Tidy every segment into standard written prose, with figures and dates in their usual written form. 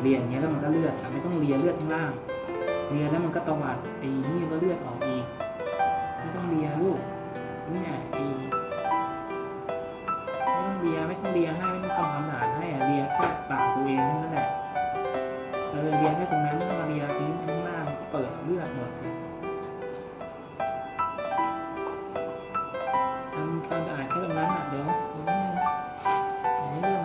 เลียอย่างเงี้ยแล้วมันก็เลือดไม่ต้องเลียเลือดข้างล่างเลียแล้วมันก็ตวัดไอ้นี่ก็เลือดออกอีกไม่ต้องเลียลูกเนี่ยไม่ต้องเลียให้ไม่ต้องทำความสะอาดให้เลียแค่ปากตัวเองนั่นแหละเลียแค่ตรงนั้นไม่ต้องมาเลียทิ้งข้างล่างเปิดเลือดหมดเลยทำความสะอาดแค่ตรงนั้นเดี๋ยวอีกนิดนึงให้เลือด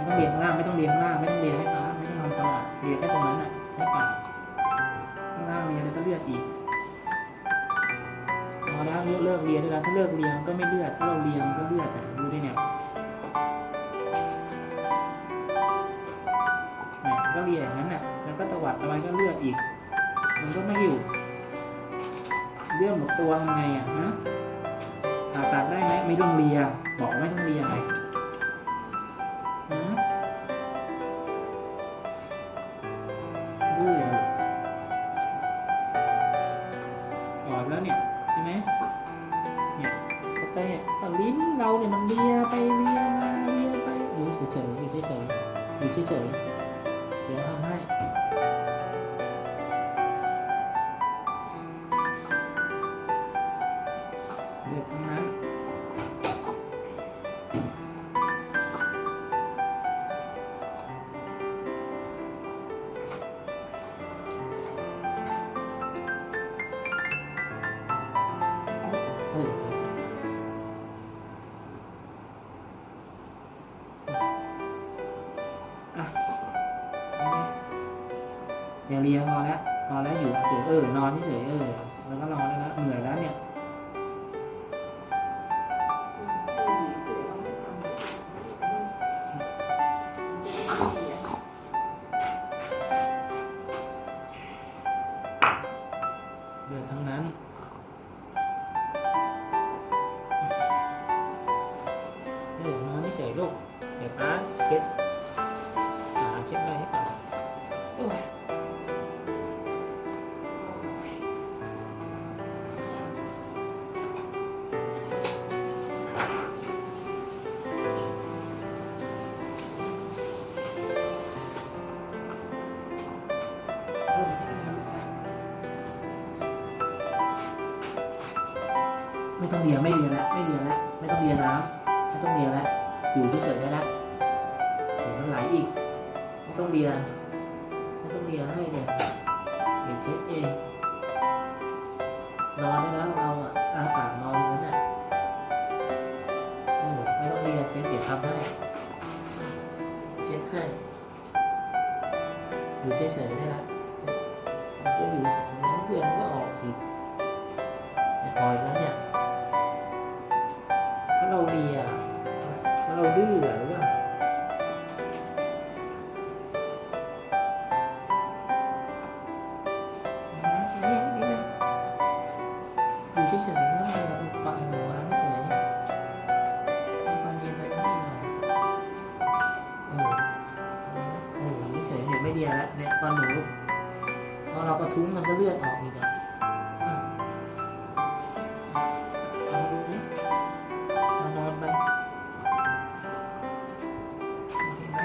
มันเลียข้างล่างไม่ต้องเลียข้างล่างไม่ต้องเลียให้ปากไม่ต้องทำตลาดเลียแค่ตรงนั้นให้ปากข้างล่างเลียแล้วก็เลือดอีกพอแล้วเลิกเลียด้วยกันถ้าเลิกเลียมันก็ไม่เลือดถ้าเราเลียมันก็เลือดดูดิเนี่ยก็เลียอย่างนั้นแล้วก็ตวัดตะวันก็เลือดอีกมันก็ไม่อยู่เลือดหมดตัวทำไงฮะผ่าตัดได้ไหมไม่ต้องเลียบอกไม่ต้องเลียอะไรออกแล้วเนี่ยใช่ไหมเนี่ยแต่ลิ้นเราเนี่ยมันเลียไปเลียมาเลียไปอยู่เฉยๆอยู่เฉยๆอยู่เฉยๆเดี๋ยวทำให้เลือดทั้งนั้นอย่าเลียพอแล้วอยู่เฉยนอนเฉยแล้วก็นอนแล้วเหนื่อยแล้วเนี่ยเลือดทั้งนั้นนอนเฉยลูกเดี๋ยวป้าเช็ดอะไรให้ก่อนไม่ต้องเลียแล้วไม่ต้องเลียน้ำไม่ต้องเลียแล้วอยู่เฉยๆได้แล้วเดี๋ยวมันไหลอีกไม่ต้องเลียให้เดี๋ยวเช็ดเองนอนได้แล้วเราอาปากนอนอย่างนั้นไม่ต้องเลียเช็ดเดี๋ยวทำให้เช็ดให้อยู่เฉยๆได้แล้วก็อยู่น้ำเพื่อนก็ออกอีกออกแล้วเนี่ยเพราะเราเลียเพราะเราดื้อหรือเปล่าอยู่เฉยๆไม่ต้องเลยปากหัวเฉยให้ความเย็นไปก็ได้อยู่เฉยๆไม่เลียแล้วเนี่ยตอนหนูพอเรากระทุ้งมันก็เลือดออกอีกนอนไปเห็นไหม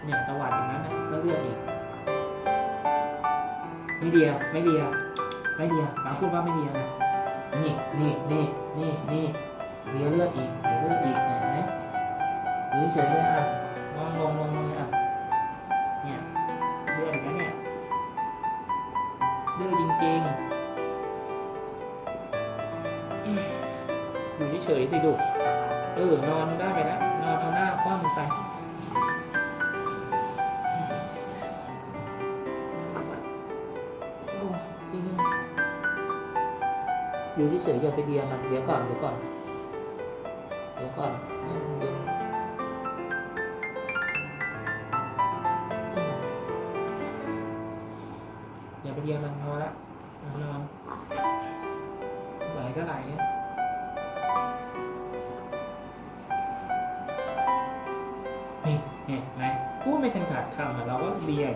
เนี่ยตวัดอย่างนั้นแล้วเลือดอีกไม่เลียปาพูดว่าไม่เลียนะนี่เลียเลือดอีกเห็นไหมหรือเฉยเลยลงเลยเนี่ยเลือดอีกแล้วเนี่ยเลือดจริงๆ อยู่เฉยๆสิลูกนอนได้ไปแล้วนอนเอาหน้าคว่ำไปทีนึงอยู่เฉยๆอย่าไปเดียมันเดี๋ยวก่อนให้มันเย็นอย่าไปเดียมันพอละนอนไหลก็ไหลนี่เห็นไหมพูดไม่ทันขาดคำเราก็เรียน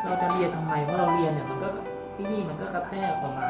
เราจะเรียนทำไมเพราะเราเรียนเนี่ยมันก็ที่นี่มันก็กระแทกออกมา